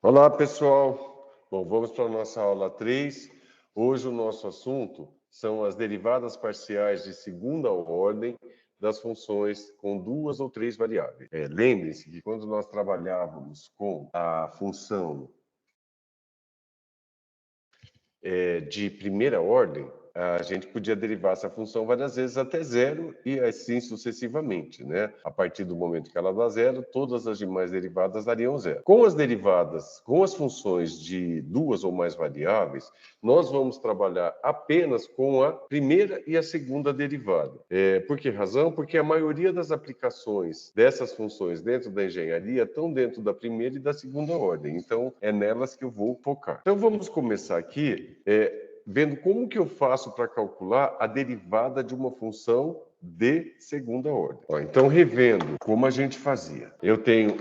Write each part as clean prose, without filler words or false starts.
Olá, pessoal. Bom, vamos para a nossa aula 3. Hoje o nosso assunto são as derivadas parciais de segunda ordem das funções com duas ou três variáveis. Lembre-se que quando nós trabalhávamos com a função de primeira ordem, a gente podia derivar essa função várias vezes até zero e assim sucessivamente, né? A partir do momento que ela dá zero, todas as demais derivadas dariam zero. Com as derivadas, com as funções de duas ou mais variáveis, nós vamos trabalhar apenas com a primeira e a segunda derivada. Por que razão? Porque a maioria das aplicações dessas funções dentro da engenharia estão dentro da primeira e da segunda ordem. Então, é nelas que eu vou focar. Então, vamos começar aqui vendo como que eu faço para calcular a derivada de uma função de segunda ordem. Então, revendo como a gente fazia. Eu tenho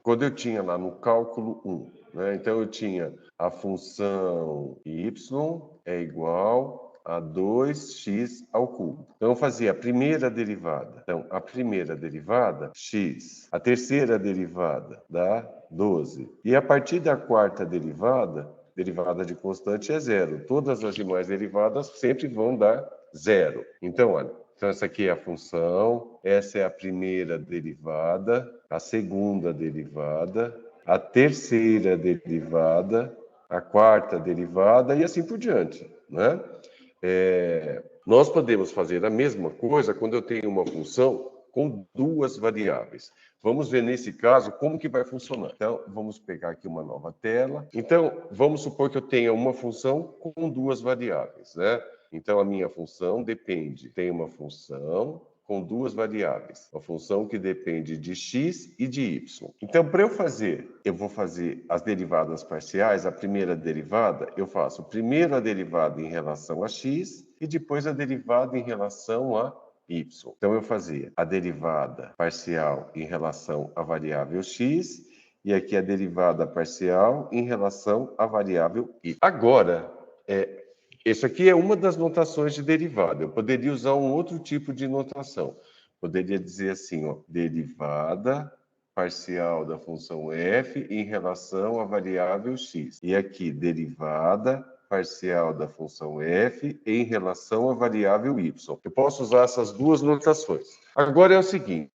quando eu tinha lá no cálculo 1, né? Então, eu tinha a função y é igual a 2x ao cubo. Então, eu fazia a primeira derivada. Então, a primeira derivada, x. A terceira derivada dá 12. E a partir da quarta derivada de constante é zero. Todas as demais derivadas sempre vão dar zero. Então, olha, essa aqui é a função, essa é a primeira derivada, a segunda derivada, a terceira derivada, a quarta derivada e assim por diante, né? Nós podemos fazer a mesma coisa quando eu tenho uma função com duas variáveis. Vamos ver nesse caso como que vai funcionar. Então, vamos pegar aqui uma nova tela. Então, vamos supor que eu tenha uma função com duas variáveis, né? Então, a minha função tem uma função com duas variáveis. Uma função que depende de x e de y. Então, para eu vou fazer as derivadas parciais. A primeira derivada, eu faço primeiro a derivada em relação a x e depois a derivada em relação a y. Então, eu fazia a derivada parcial em relação à variável x e aqui a derivada parcial em relação à variável y. Agora, isso aqui é uma das notações de derivada. Eu poderia usar um outro tipo de notação. Poderia dizer assim, ó, derivada parcial da função f em relação à variável x. E aqui, derivada parcial da função f em relação à variável y. Eu posso usar essas duas notações. Agora é o seguinte,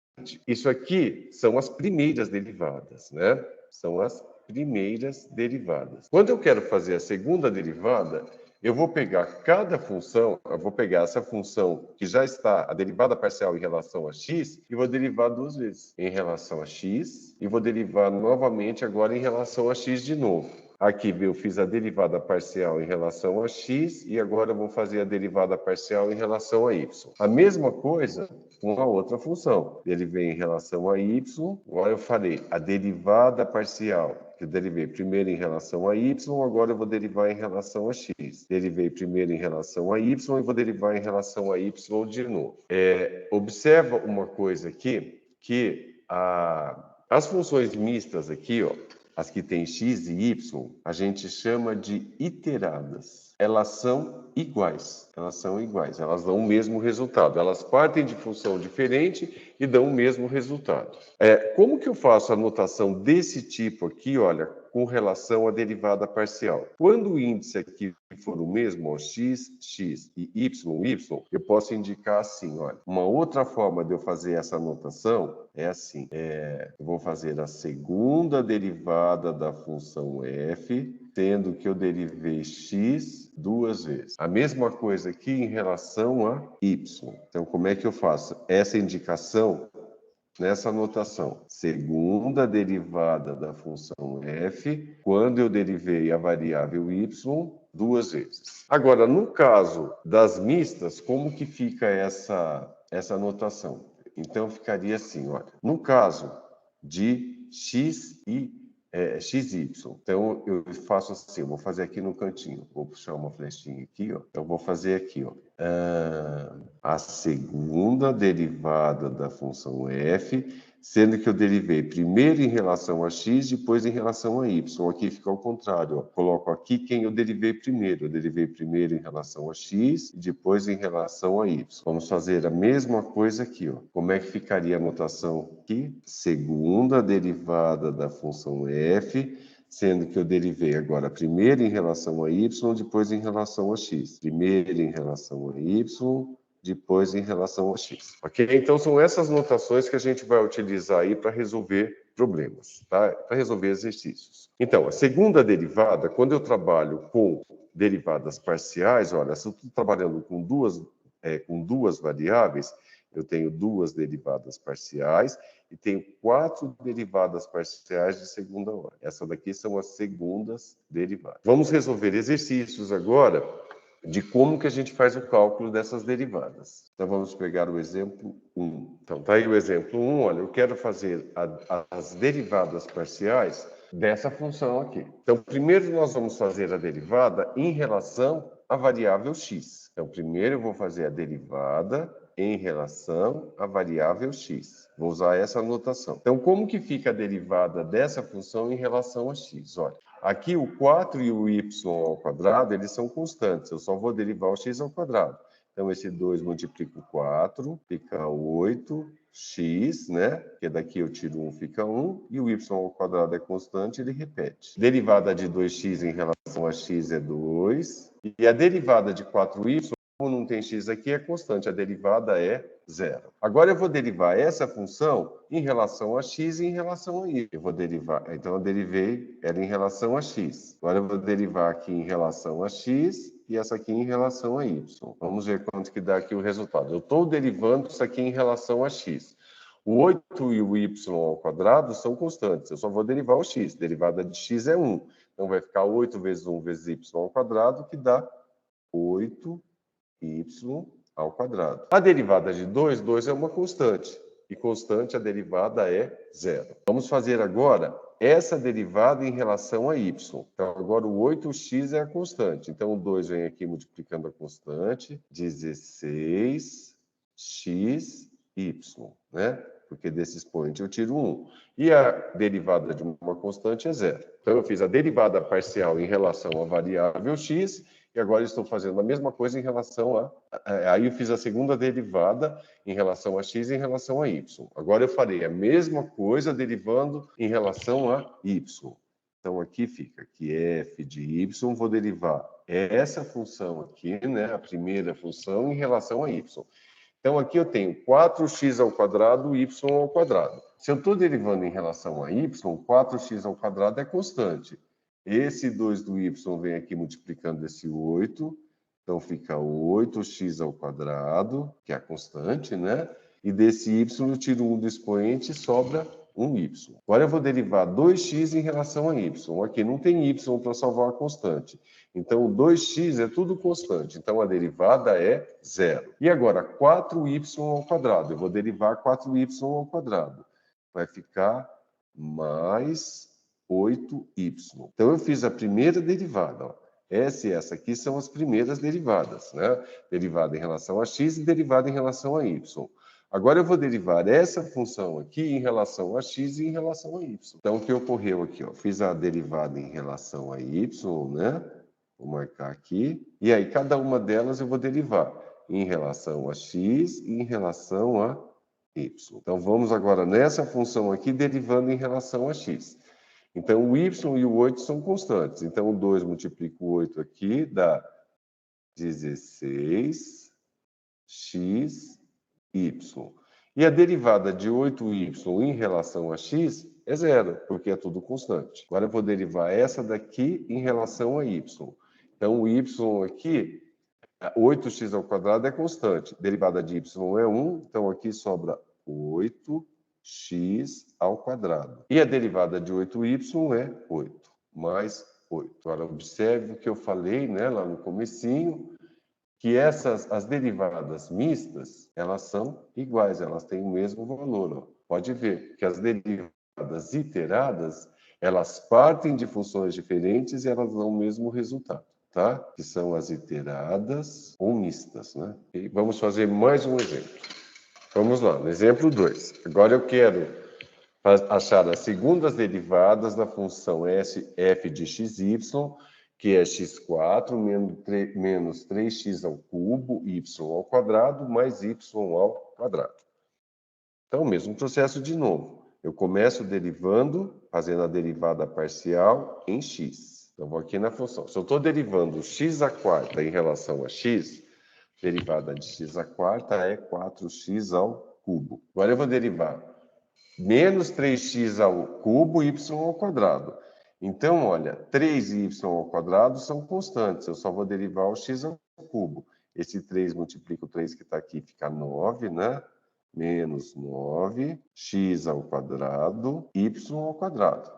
isso aqui são as primeiras derivadas, né? São as primeiras derivadas. Quando eu quero fazer a segunda derivada, eu vou pegar cada função, eu vou pegar essa função que já está, a derivada parcial em relação a x, e vou derivar duas vezes em relação a x, e vou derivar novamente agora em relação a x de novo. Aqui eu fiz a derivada parcial em relação a x, e agora eu vou fazer a derivada parcial em relação a y. A mesma coisa com a outra função. Derivei em relação a y, agora eu falei a derivada parcial que eu derivei primeiro em relação a y, agora eu vou derivar em relação a x. Derivei primeiro em relação a y e vou derivar em relação a y de novo. Observa uma coisa aqui, que as funções mistas aqui, ó, as que têm x e y, a gente chama de iteradas. Elas são iguais, elas dão o mesmo resultado. Elas partem de função diferente e dão o mesmo resultado. Como que eu faço a notação desse tipo aqui, olha, com relação à derivada parcial? Quando o índice aqui for o mesmo, ó, x, x e y, y, eu posso indicar assim, olha. Uma outra forma de eu fazer essa notação é assim, eu vou fazer a segunda derivada da função f, tendo que eu derivei x duas vezes. A mesma coisa aqui em relação a y. Então, como é que eu faço? Essa indicação nessa notação. Segunda derivada da função f, quando eu derivei a variável y duas vezes. Agora, no caso das mistas, como que fica essa notação? Então, ficaria assim, olha. No caso de x e xy. Então, eu faço assim, eu vou fazer aqui no cantinho. Vou puxar uma flechinha aqui, ó. Eu vou fazer aqui, ó. A segunda derivada da função f sendo que eu derivei primeiro em relação a x, depois em relação a y. Aqui fica ao contrário, ó. Coloco aqui quem eu derivei primeiro. Eu derivei primeiro em relação a x e depois em relação a y. Vamos fazer a mesma coisa aqui, ó. Como é que ficaria a notação aqui? Segunda derivada da função f, sendo que eu derivei agora primeiro em relação a y, depois em relação a x. Primeiro em relação a y, depois em relação a x. Ok? Então, são essas notações que a gente vai utilizar aí para resolver problemas, tá? Para resolver exercícios. Então, a segunda derivada, quando eu trabalho com derivadas parciais, olha, se eu estou trabalhando com duas variáveis, eu tenho duas derivadas parciais e tenho 4 derivadas parciais de segunda ordem. Essas daqui são as segundas derivadas. Vamos resolver exercícios agora de como que a gente faz o cálculo dessas derivadas. Então, vamos pegar o exemplo 1. Então, tá aí o exemplo 1. Olha, eu quero fazer as derivadas parciais dessa função aqui. Então, primeiro nós vamos fazer a derivada em relação à variável x. Então, primeiro eu vou fazer a derivada em relação à variável x. Vou usar essa notação. Então, como que fica a derivada dessa função em relação a x? Olha, aqui o 4 e o y ao quadrado, eles são constantes. Eu só vou derivar o x ao quadrado. Então, esse 2 multiplica o 4, fica 8x, né? Porque daqui eu tiro 1, fica 1. E o y ao quadrado é constante, ele repete. Derivada de 2x em relação a x é 2. E a derivada de 4y, como não tem x aqui, é constante. A derivada é 0. Agora eu vou derivar essa função em relação a x e em relação a y. Eu vou derivar, então eu derivei ela em relação a x. Agora eu vou derivar aqui em relação a x e essa aqui em relação a y. Vamos ver quanto que dá aqui o resultado. Eu estou derivando isso aqui em relação a x. O 8 e o y ao quadrado são constantes. Eu só vou derivar o x. Derivada de x é 1. Então vai ficar 8 vezes 1 vezes y ao quadrado, que dá 8y ao quadrado. A derivada de 2, 2 é uma constante. E constante, a derivada é 0. Vamos fazer agora essa derivada em relação a y. Então, agora o 8x é a constante. Então, o 2 vem aqui multiplicando a constante. 16xy, né? Porque desse expoente eu tiro 1. E a derivada de uma constante é 0. Então, eu fiz a derivada parcial em relação à variável x, e agora estou fazendo a mesma coisa em relação a... Aí eu fiz a segunda derivada em relação a x e em relação a y. Agora eu farei a mesma coisa derivando em relação a y. Então, aqui fica que f de y, vou derivar essa função aqui, né, a primeira função, em relação a y. Então, aqui eu tenho 4x ao quadrado, y ao quadrado. Se eu estou derivando em relação a y, 4x ao quadrado é constante. Esse 2 do y vem aqui multiplicando esse 8, então fica 8x ao quadrado, que é a constante, né? E desse y eu tiro 1 do expoente e sobra 1y. Agora eu vou derivar 2x em relação a y. Aqui não tem y para salvar a constante. Então, o 2x é tudo constante. Então, a derivada é 0. E agora, 4y ao quadrado. Eu vou derivar 4y ao quadrado. Vai ficar mais 8y. Então, eu fiz a primeira derivada. Ó. Essa e essa aqui são as primeiras derivadas, né? Derivada em relação a x e derivada em relação a y. Agora eu vou derivar essa função aqui em relação a x e em relação a y. Então, o que ocorreu aqui? Ó? Fiz a derivada em relação a y, né? Vou marcar aqui. E aí, cada uma delas eu vou derivar em relação a x e em relação a y. Então, vamos agora nessa função aqui, derivando em relação a x. Então, o y e o 8 são constantes. Então, o 2 multiplica o 8 aqui, dá 16x, y. E a derivada de 8y em relação a x é 0, porque é tudo constante. Agora eu vou derivar essa daqui em relação a y. Então, o y aqui, 8x ao quadrado é constante. Derivada de y é 1, então aqui sobra 8x ao quadrado. E a derivada de 8y é 8, mais 8. Agora, observe o que eu falei, né, lá no comecinho, que as derivadas mistas, elas são iguais, elas têm o mesmo valor. Ó. Pode ver que as derivadas iteradas, elas partem de funções diferentes e elas dão o mesmo resultado, tá? Que são as iteradas ou mistas, né? E vamos fazer mais um exemplo. Vamos lá, no exemplo 2. Agora eu quero achar as segundas derivadas da função f de xy, que é x4 menos 3x ao cubo, y ao quadrado, mais y ao quadrado. Então, o mesmo processo de novo. Eu começo derivando, fazendo a derivada parcial em x. Então, vou aqui na função. Se eu estou derivando x à quarta em relação a x, derivada de x à quarta é 4x ao cubo. Agora eu vou derivar menos 3x ao cubo, y ao quadrado. Então, olha, 3 e y ao quadrado são constantes. Eu só vou derivar o x ao cubo. Esse 3 multiplica o 3 que está aqui, fica 9, né? Menos 9, x ao quadrado, y ao quadrado.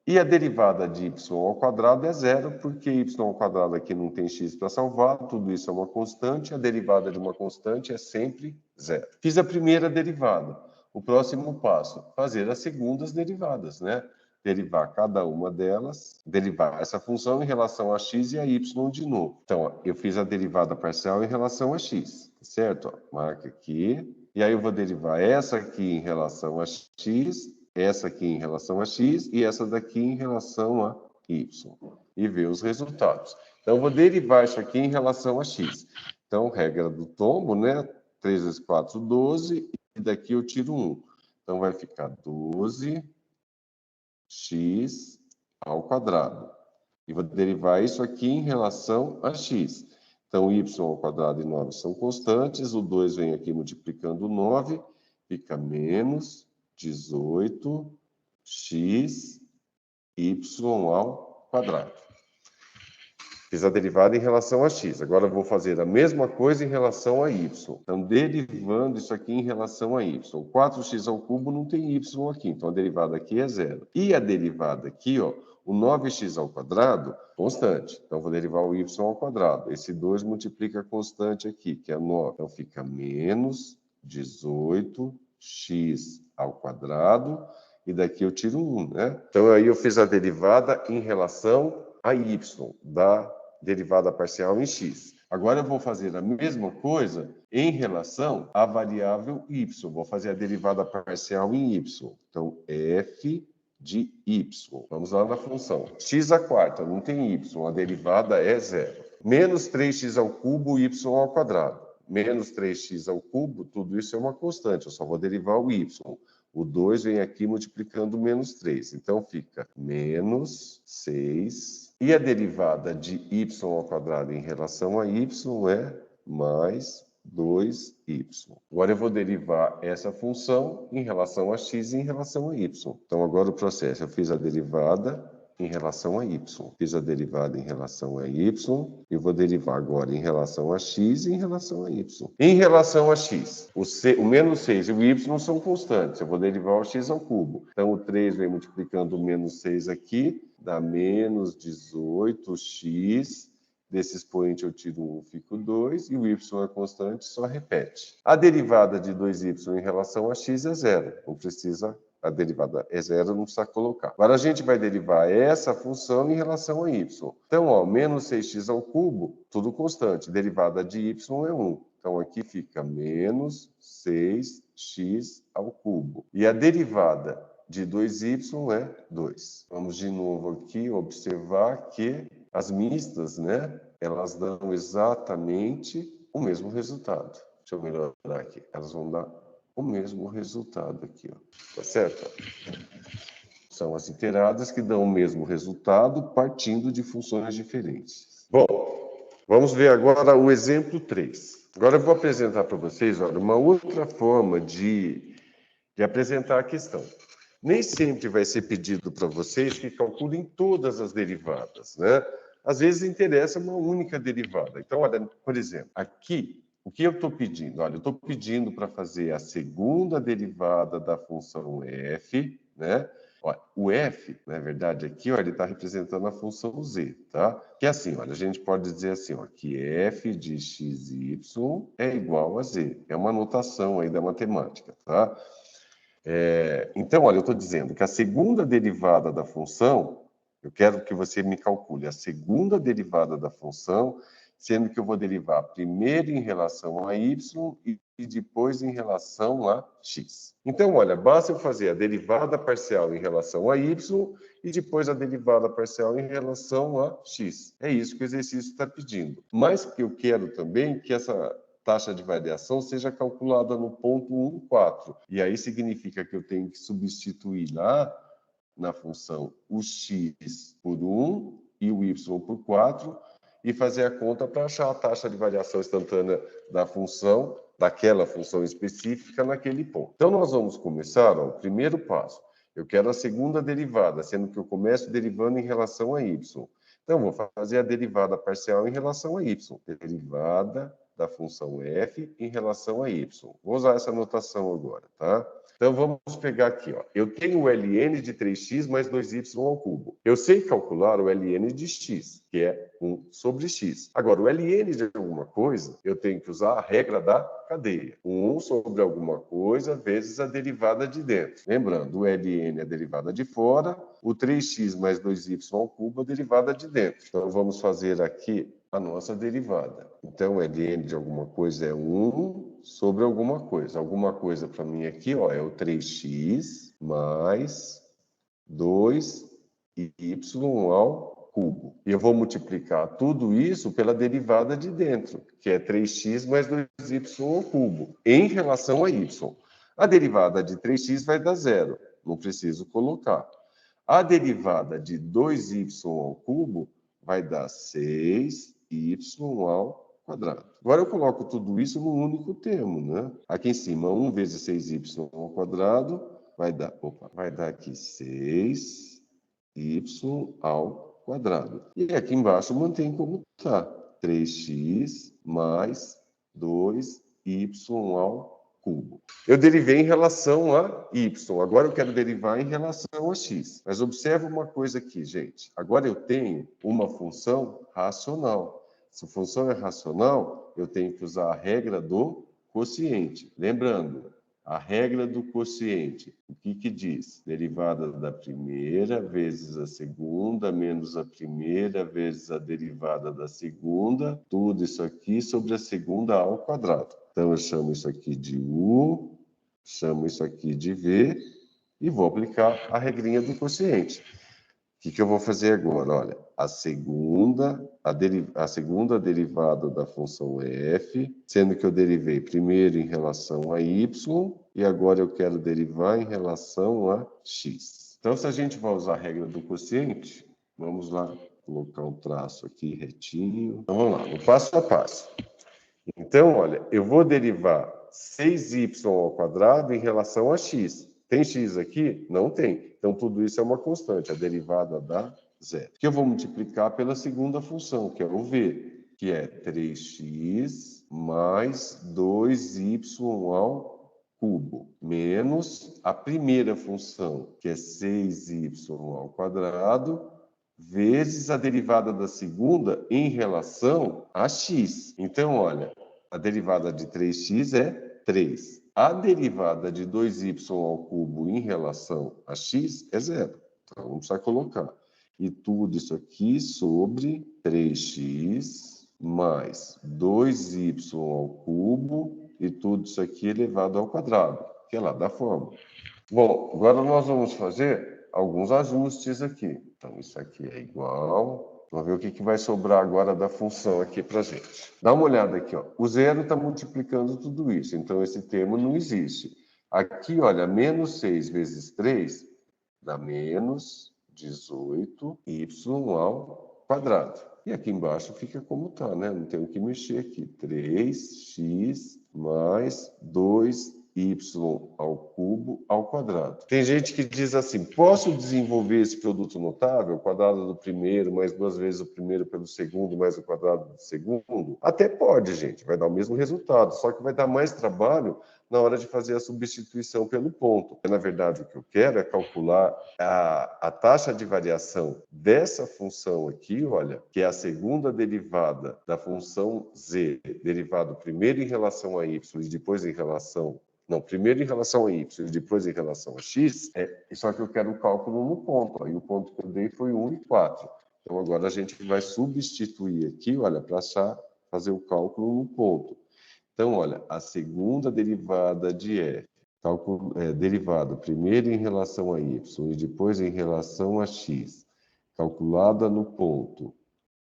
E a derivada de y ao quadrado é zero, porque y ao quadrado aqui não tem x para salvar, tudo isso é uma constante, a derivada de uma constante é sempre zero. Fiz a primeira derivada. O próximo passo, fazer as segundas derivadas, né? Derivar cada uma delas, derivar essa função em relação a x e a y de novo. Então, ó, eu fiz a derivada parcial em relação a x, certo? Ó, marca aqui. E aí eu vou derivar essa aqui em relação a x, essa aqui em relação a x e essa daqui em relação a y. E ver os resultados. Então, eu vou derivar isso aqui em relação a x. Então, regra do tombo, né? 3 vezes 4, 12. E daqui eu tiro 1. Então, vai ficar 12x ao quadrado. E vou derivar isso aqui em relação a x. Então, y ao quadrado e 9 são constantes. O 2 vem aqui multiplicando 9. Fica menos 18x y ao quadrado. Fiz a derivada em relação a x. Agora eu vou fazer a mesma coisa em relação a y. Então, derivando isso aqui em relação a y. 4x ao cubo não tem y aqui, então a derivada aqui é zero. E a derivada aqui, ó, o 9x ao quadrado, constante. Então, vou derivar o y ao quadrado. Esse 2 multiplica a constante aqui, que é 9. Então, fica menos 18x ao quadrado. E daqui eu tiro 1, né? Então, aí eu fiz a derivada em relação a y, da derivada parcial em x. Agora eu vou fazer a mesma coisa em relação à variável y. Vou fazer a derivada parcial em y. Então, f de y. Vamos lá na função. X à quarta, não tem y, a derivada é zero. Menos 3x ao cubo, y ao quadrado. Menos 3x ao cubo, tudo isso é uma constante, eu só vou derivar o y. O 2 vem aqui multiplicando menos 3. Então, fica menos 6. E a derivada de y ao quadrado em relação a y é mais 2y. Agora eu vou derivar essa função em relação a x e em relação a y. Então, agora o processo, eu fiz a derivada em relação a y. Fiz a derivada em relação a y e vou derivar agora em relação a x e em relação a y. Em relação a x, o menos 6 e o y são constantes. Eu vou derivar o x ao cubo. Então, o 3 vem multiplicando o menos 6 aqui, dá menos 18x. Desse expoente eu tiro 1, fico 2, e o y é constante, só repete. A derivada de 2y em relação a x é zero. Não precisa... A derivada é zero, não precisa colocar. Agora a gente vai derivar essa função em relação a y. Então, ó, menos 6x ao cubo, tudo constante. Derivada de y é 1. Então, aqui fica menos 6x ao cubo. E a derivada de 2y é 2. Vamos de novo aqui observar que as mistas, né, elas dão exatamente o mesmo resultado. Deixa eu melhorar aqui. Elas vão dar o mesmo resultado aqui, ó. Tá certo? São as iteradas que dão o mesmo resultado partindo de funções diferentes. Bom, vamos ver agora o exemplo 3. Agora eu vou apresentar para vocês, olha, uma outra forma de apresentar a questão. Nem sempre vai ser pedido para vocês que calculem todas as derivadas, né? Às vezes interessa uma única derivada. Então, olha, por exemplo, aqui, o que eu estou pedindo? Olha, eu estou pedindo para fazer a segunda derivada da função f, né? Olha, o f, na verdade, aqui, olha, ele está representando a função z, tá? Que é assim, olha, a gente pode dizer assim, ó, que f de xy é igual a z. É uma notação aí da matemática, tá? Então, olha, eu estou dizendo que a segunda derivada da função, eu quero que você me calcule a segunda derivada da função, sendo que eu vou derivar primeiro em relação a y e e depois em relação a x. Então, olha, basta eu fazer a derivada parcial em relação a y e depois a derivada parcial em relação a x. É isso que o exercício está pedindo. Mas que eu quero também que essa taxa de variação seja calculada no ponto 1, 4. E aí significa que eu tenho que substituir lá na função o x por 1 e o y por 4 e fazer a conta para achar a taxa de variação instantânea da função, daquela função específica naquele ponto. Então, nós vamos começar, ó, o primeiro passo. Eu quero a segunda derivada, sendo que eu começo derivando em relação a y. Então, vou fazer a derivada parcial em relação a y. Derivada da função f em relação a y. Vou usar essa notação agora, tá? Então, vamos pegar aqui, ó. Eu tenho o ln de 3x mais 2y ao cubo. Eu sei calcular o ln de x, que é 1 sobre x. Agora, o ln de alguma coisa, eu tenho que usar a regra da cadeia. 1 sobre alguma coisa vezes a derivada de dentro. Lembrando, o ln é a derivada de fora, o 3x mais 2y ao cubo é a derivada de dentro. Então, vamos fazer aqui a nossa derivada. Então, ln de alguma coisa é 1 sobre alguma coisa. Alguma coisa para mim aqui, ó, é o 3x mais 2y ao cubo. E eu vou multiplicar tudo isso pela derivada de dentro, que é 3x mais 2y ao cubo, em relação a y. A derivada de 3x vai dar zero, não preciso colocar. A derivada de 2y ao cubo vai dar 6y ao quadrado. Agora eu coloco tudo isso num único termo, né? Aqui em cima, 1 vezes 6y ao quadrado vai dar aqui 6y ao quadrado. E aqui embaixo mantém como está, 3x mais 2y ao cubo. Eu derivei em relação a y, agora eu quero derivar em relação a x. Mas observa uma coisa aqui, gente. Agora eu tenho uma função racional. Se a função é racional, eu tenho que usar a regra do quociente. Lembrando, a regra do quociente, o que diz? Derivada da primeira vezes a segunda, menos a primeira vezes a derivada da segunda, tudo isso aqui sobre a segunda ao quadrado. Então, eu chamo isso aqui de U, chamo isso aqui de V e vou aplicar a regrinha do quociente. O que eu vou fazer agora? Olha, a segunda derivada da função f, sendo que eu derivei primeiro em relação a y, e agora eu quero derivar em relação a x. Então, se a gente vai usar a regra do quociente, vamos lá, colocar um traço aqui retinho. Então, vamos lá, no passo a passo. Então, olha, eu vou derivar 6y ao quadrado em relação a x. Tem x aqui? Não tem. Então, tudo isso é uma constante, a derivada dá zero. Que eu vou multiplicar pela segunda função, que é o v, que é 3x mais 2y ao cubo, menos a primeira função, que é 6y ao quadrado, vezes a derivada da segunda em relação a x. Então, olha, a derivada de 3x é 3. A derivada de 2y ao cubo em relação a x é zero. Então, não precisa colocar. E tudo isso aqui sobre 3x mais 2y ao cubo e tudo isso aqui elevado ao quadrado, que é lá da fórmula. Bom, agora nós vamos fazer alguns ajustes aqui. Então, isso aqui é igual. Vamos ver o que vai sobrar agora da função aqui para a gente. Dá uma olhada aqui, ó. O zero está multiplicando tudo isso, então esse termo não existe. Aqui, olha, menos 6 vezes 3 dá menos 18y ao quadrado. E aqui embaixo fica como está, né? Não tem o que mexer aqui. 3x mais 2y ao cubo ao quadrado. Tem gente que diz assim, posso desenvolver esse produto notável, o quadrado do primeiro mais 2 vezes o primeiro pelo segundo mais o quadrado do segundo? Até pode, gente, vai dar o mesmo resultado, só que vai dar mais trabalho na hora de fazer a substituição pelo ponto. Na verdade, o que eu quero é calcular a taxa de variação dessa função aqui, olha, que é a segunda derivada da função z, derivado primeiro em relação a y e depois em relação... Não, primeiro em relação a y e depois em relação a x, só que eu quero o cálculo no ponto, ó, e o ponto que eu dei foi 1 e 4. Então, agora a gente vai substituir aqui, olha, para fazer o cálculo no ponto. Então, olha, a segunda derivada de f, derivada primeiro em relação a y e depois em relação a x, calculada no ponto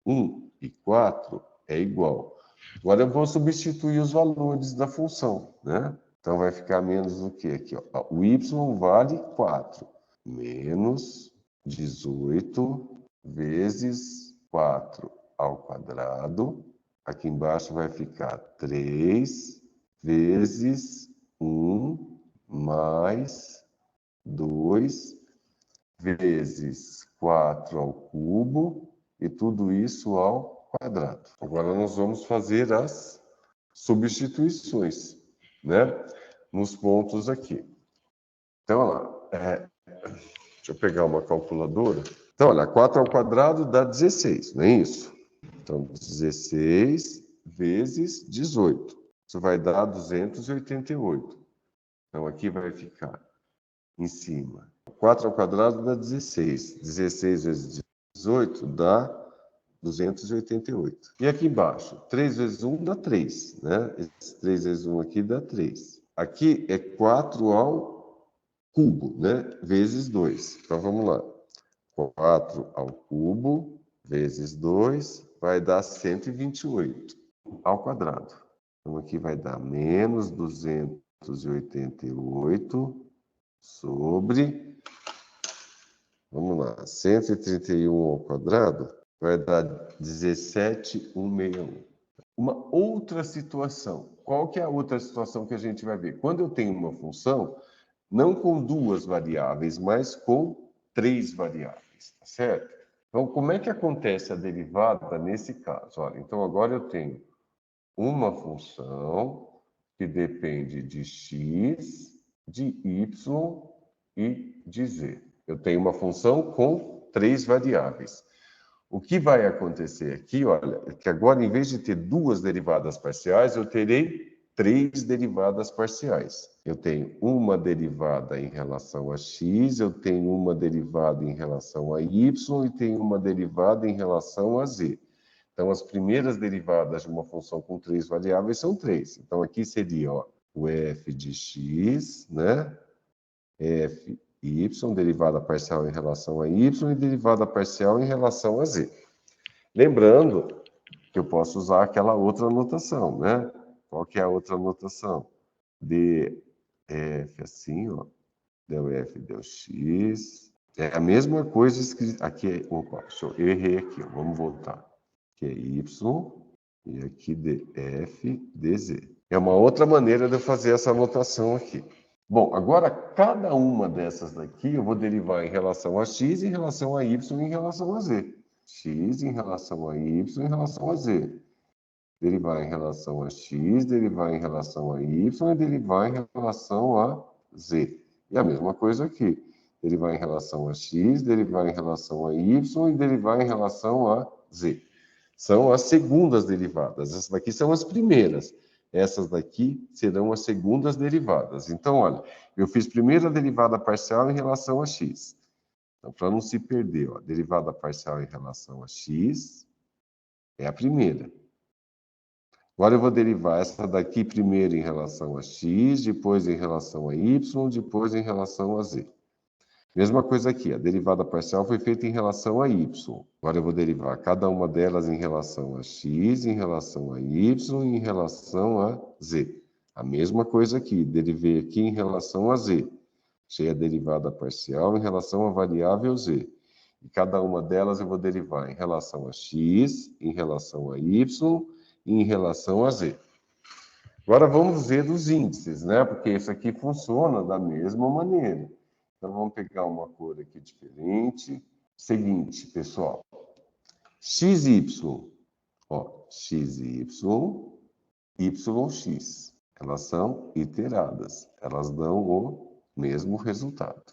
1 e 4, é igual. Agora eu vou substituir os valores da função, né? Então vai ficar menos o quê? Aqui, ó. O y vale 4, menos 18 vezes 4 ao quadrado. Aqui embaixo vai ficar 3 vezes 1 mais 2 vezes 4 ao cubo e tudo isso ao quadrado. Agora nós vamos fazer as substituições, né? Nos pontos aqui. Então, olha lá. Deixa eu pegar uma calculadora. Então, olha, 4 ao quadrado dá 16, não é isso? Então, 16 vezes 18. Isso vai dar 288. Então, aqui vai ficar em cima. 4 ao quadrado dá 16. 16 vezes 18 dá 288. E aqui embaixo, 3 vezes 1 dá 3, né? Esse 3 vezes 1 aqui dá 3. Aqui é 4 ao cubo, né? Vezes 2. Então, vamos lá. 4 ao cubo vezes 2 vai dar 128 ao quadrado. Então, aqui vai dar menos 288 sobre, vamos lá, 131 ao quadrado vai dar 17,161. Uma outra situação. Qual que é a outra situação que a gente vai ver? Quando eu tenho uma função, não com duas variáveis, mas com três variáveis, tá certo? Então, como é que acontece a derivada nesse caso? Olha, então agora eu tenho uma função que depende de x, de y e de z. Eu tenho uma função com três variáveis. O que vai acontecer aqui, olha, é que agora, em vez de ter duas derivadas parciais, eu terei três derivadas parciais. Eu tenho uma derivada em relação a x, eu tenho uma derivada em relação a y e tenho uma derivada em relação a z. Então, as primeiras derivadas de uma função com três variáveis são três. Então, aqui seria ó, o f de x, né? f y, derivada parcial em relação a y e derivada parcial em relação a z. Lembrando que eu posso usar aquela outra notação, né? Qual que é a outra notação? df assim, ó, del f, del x. É a mesma coisa escrita. Aqui é. Opa, eu errei aqui, ó, vamos voltar. Aqui é y e aqui df, dz. É uma outra maneira de eu fazer essa anotação aqui. Bom, agora cada uma dessas daqui eu vou derivar em relação a x, em relação a y e em relação a z. X em relação a y em relação a z. Derivar em relação a x, derivar em relação a y e derivar em relação a z. E a mesma coisa aqui. Derivar em relação a x, derivar em relação a y e derivar em relação a z. São as segundas derivadas. Essas daqui são as primeiras. Essas daqui serão as segundas derivadas. Então, olha, eu fiz primeiro a derivada parcial em relação a x. Então, para não se perder, ó, derivada parcial em relação a x é a primeira. Agora eu vou derivar essa daqui primeiro em relação a x, depois em relação a y, depois em relação a z. Mesma coisa aqui, a derivada parcial foi feita em relação a y. Agora eu vou derivar cada uma delas em relação a x, em relação a y e em relação a z. A mesma coisa aqui, derivei aqui em relação a z. Achei a derivada parcial em relação à variável z. E cada uma delas eu vou derivar em relação a x, em relação a y e em relação a z. Agora vamos ver dos índices, né? Porque isso aqui funciona da mesma maneira. Então, vamos pegar uma cor aqui diferente. Seguinte, pessoal. XY. Ó, XY, YX. Elas são iteradas. Elas dão o mesmo resultado.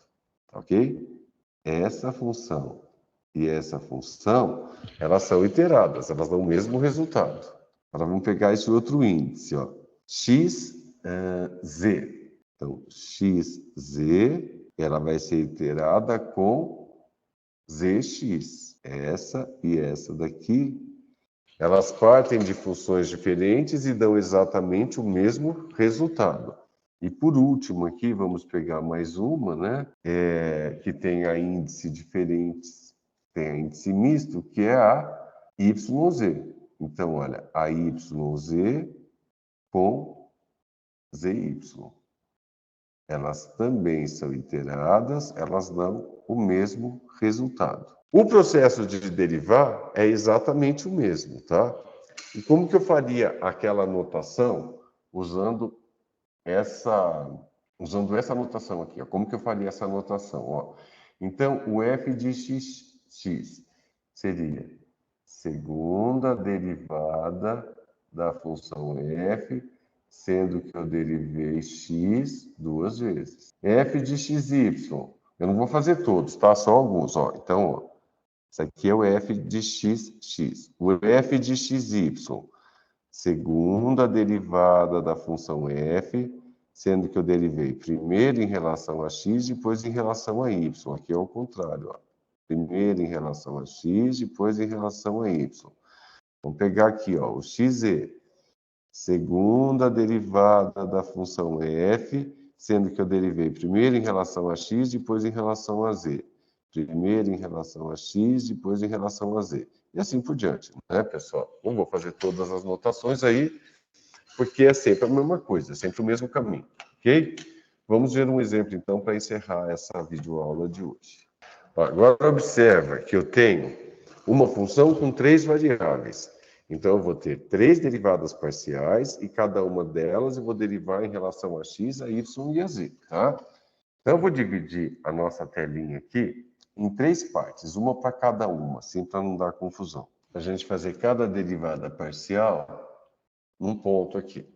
Tá ok? Essa função e essa função, elas são iteradas. Elas dão o mesmo resultado. Agora, vamos pegar esse outro índice, ó. XZ. Então, XZ... ela vai ser iterada com zx. Essa e essa daqui Elas partem de funções diferentes e dão exatamente o mesmo resultado. E por último aqui, vamos pegar mais uma, né? Que tem a índice diferentes, tem a índice misto, que é a YZ. Então, olha, a YZ com ZY. Elas também são iteradas, elas dão o mesmo resultado. O processo de derivar é exatamente o mesmo, tá? E como que eu faria aquela notação usando essa notação aqui? Ó? Como que eu faria essa notação? Ó? Então, o f de x seria segunda derivada da função f, sendo que eu derivei x duas vezes. F de xy, eu não vou fazer todos, tá? Só alguns, ó. Então, ó, isso aqui é o f de x. O f de xy, segunda derivada da função f, sendo que eu derivei primeiro em relação a x, depois em relação a y. Aqui é o contrário, ó. Primeiro em relação a x, depois em relação a y. Vamos pegar aqui, ó, o xz. Segunda derivada da função f, sendo que eu derivei primeiro em relação a x, depois em relação a z. Primeiro em relação a x, depois em relação a z. E assim por diante, né, pessoal? Não vou fazer todas as notações aí, porque é sempre a mesma coisa, é sempre o mesmo caminho, ok? Vamos ver um exemplo, então, para encerrar essa videoaula de hoje. Agora, observa que eu tenho uma função com 3 variáveis. Então, eu vou ter 3 derivadas parciais e cada uma delas eu vou derivar em relação a x, a y e a z, tá? Então, eu vou dividir a nossa telinha aqui em 3 partes, uma para cada uma, assim para não dar confusão. A gente fazer cada derivada parcial num ponto aqui.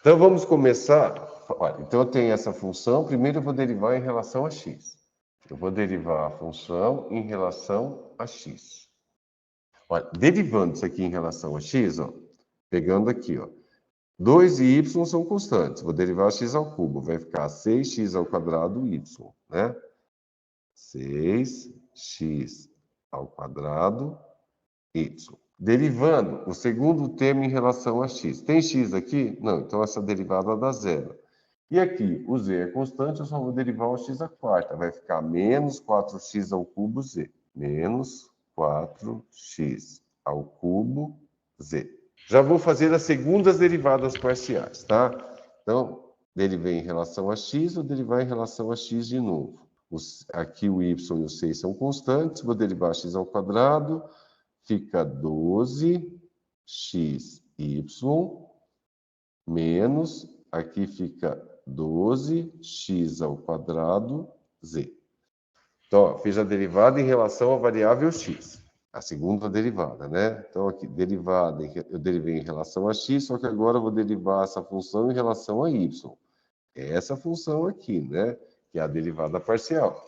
Então, vamos começar. Olha, então, eu tenho essa função. Primeiro, eu vou derivar em relação a x. Eu vou derivar a função em relação a x. Olha, derivando isso aqui em relação a x, ó, pegando aqui, ó, 2 e y são constantes. Vou derivar x ao cubo. Vai ficar 6x ao quadrado y, né? 6x ao quadrado y. Derivando o segundo termo em relação a x. Tem x aqui? Não, então essa derivada dá zero. E aqui, o z é constante, eu só vou derivar o x à quarta. Vai ficar menos 4x ao cubo z. Menos 4x ao cubo z. Já vou fazer as segundas derivadas parciais, tá? Então, derivei em relação a x, vou derivar em relação a x de novo. Aqui o y e o 6 são constantes, vou derivar x ao quadrado, fica 12xy menos, aqui fica 12x ao quadrado z. Então, ó, fiz a derivada em relação à variável x, a segunda derivada, né? Então, aqui, derivada, eu derivei em relação a x, só que agora eu vou derivar essa função em relação a y. É essa função aqui, né? Que é a derivada parcial.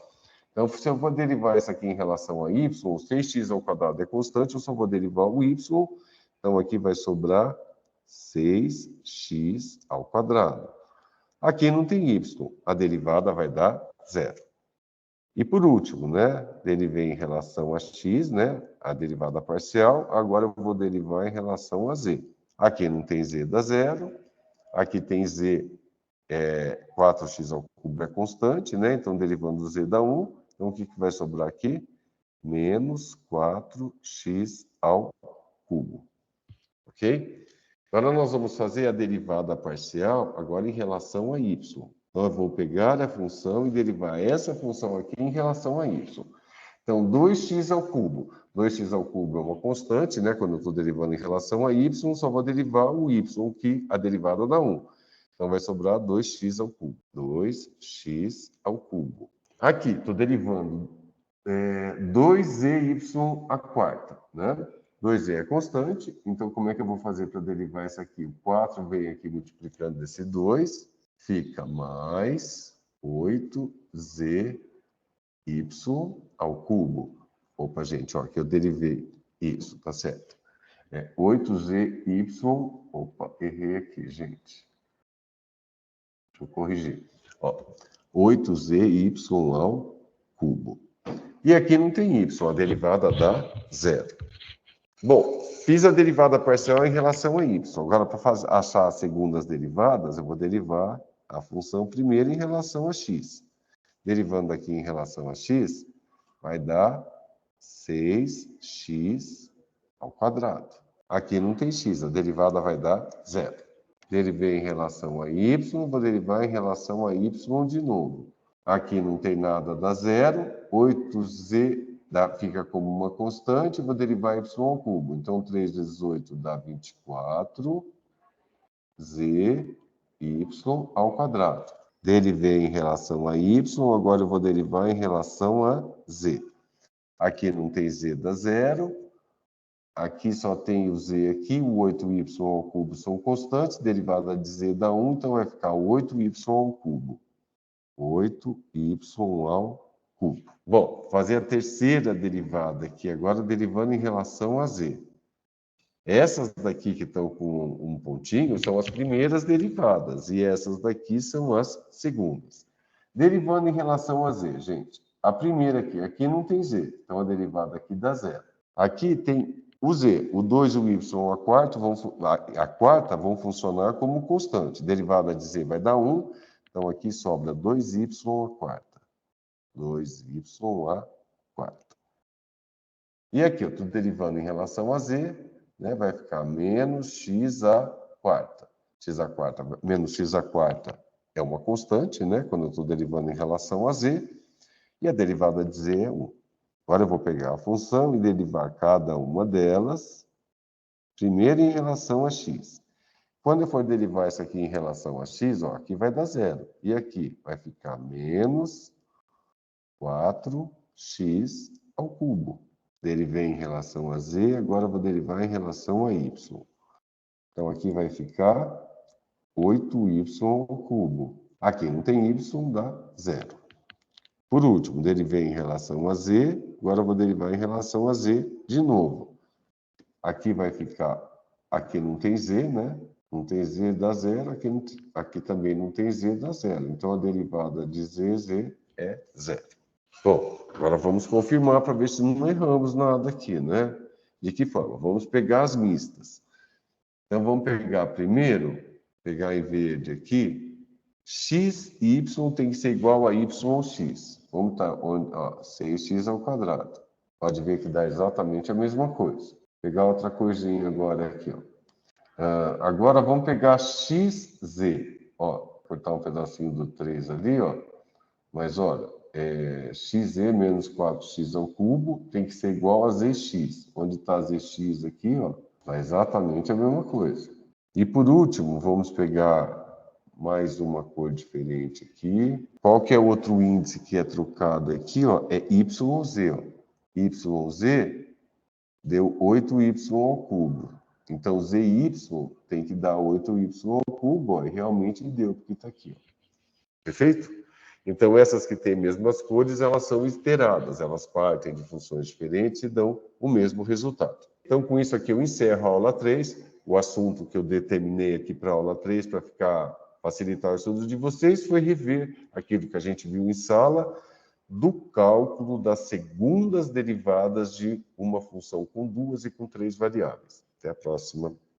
Então, se eu vou derivar isso aqui em relação a y, 6x ao quadrado é constante, eu só vou derivar o y. Então, aqui vai sobrar 6x ao quadrado. Aqui não tem y, a derivada vai dar zero. E por último, né, derivei em relação a x, né, a derivada parcial, agora eu vou derivar em relação a z. Aqui não tem z, dá zero. Aqui tem z, 4x ao cubo é constante, né, então derivando z dá 1. Então o que vai sobrar aqui? Menos 4x ao cubo. Ok? Agora nós vamos fazer a derivada parcial agora em relação a y. Então, eu vou pegar a função e derivar essa função aqui em relação a y. Então, 2x ao cubo. 2x ao cubo é uma constante, né? Quando eu estou derivando em relação a y, só vou derivar o y, que a derivada dá 1. Então, vai sobrar 2x ao cubo. 2x ao cubo. Aqui, estou derivando 2zy à quarta, né? 2z é constante, então como é que eu vou fazer para derivar isso aqui? O 4 vem aqui multiplicando esse 2, fica mais 8zy ao cubo. Opa, gente, ó, que eu derivei isso, tá certo? 8zy, opa, errei aqui, gente. Deixa eu corrigir. Ó, 8zy ao cubo. E aqui não tem y, a derivada dá zero. Bom, fiz a derivada parcial em relação a y. Agora, para achar as segundas derivadas, eu vou derivar a função primeira em relação a x. Derivando aqui em relação a x, vai dar 6x ao quadrado. Aqui não tem x, a derivada vai dar zero. Derivei em relação a y, vou derivar em relação a y de novo. Aqui não tem nada, dá zero. 8z fica como uma constante, vou derivar y ao cubo. Então, 3 vezes 8 dá 24, z, y ao quadrado. Derivei em relação a y, agora eu vou derivar em relação a z. Aqui não tem z, dá zero. Aqui só tem o z aqui, o 8y ao cubo são constantes, derivada de z dá 1, então vai ficar 8y ao cubo. 8y ao cubo. Bom, fazer a terceira derivada aqui, agora derivando em relação a z. Essas daqui que estão com um pontinho são as primeiras derivadas, e essas daqui são as segundas. Derivando em relação a z, gente. A primeira aqui não tem z, então a derivada aqui dá zero. Aqui tem o z, o 2 e o y, a quarta vão funcionar como constante. Derivada de z vai dar 1, então aqui sobra 2y à quarta. 2y à quarta. E aqui eu estou derivando em relação a z, né, vai ficar menos x à quarta. Menos x à quarta é uma constante, né, quando eu estou derivando em relação a z, e a derivada de z é 1. Agora eu vou pegar a função e derivar cada uma delas, primeiro em relação a x. Quando eu for derivar isso aqui em relação a x, ó, aqui vai dar zero. E aqui vai ficar menos 4x ao cubo. Derivei em relação a z, agora eu vou derivar em relação a y. Então aqui vai ficar 8y ao cubo. Aqui não tem y, dá zero. Por último, derivei em relação a z, agora eu vou derivar em relação a z de novo. Aqui vai ficar, aqui não tem z, né? Não tem z, dá zero, aqui também não tem z, dá zero. Então a derivada de z é zero. Bom, agora vamos confirmar para ver se não erramos nada aqui, né? De que forma? Vamos pegar as mistas. Então vamos pegar primeiro, pegar em verde aqui, x e y tem que ser igual a y ao x. Vamos estar onde? 6x ao quadrado. Pode ver que dá exatamente a mesma coisa. Vou pegar outra coisinha agora aqui, ó. Agora vamos pegar xz. Ó, cortar um pedacinho do 3 ali, ó. Mas olha, xz menos 4x ao cubo tem que ser igual a zx. Onde está zx aqui, ó, dá exatamente a mesma coisa. E por último, vamos pegar mais uma cor diferente aqui. Qual que é o outro índice que é trocado aqui, ó? É YZ, ó. YZ deu 8y ao cubo. Então, ZY tem que dar 8y ao cubo, ó, e realmente deu, porque está aqui, ó. Perfeito? Então, essas que têm mesmas cores, elas são iteradas, elas partem de funções diferentes e dão o mesmo resultado. Então, com isso aqui eu encerro a aula 3. O assunto que eu determinei aqui para a aula 3, para facilitar o estudo de vocês, foi rever aquilo que a gente viu em sala, do cálculo das segundas derivadas de uma função com 2 e com 3 variáveis. Até a próxima.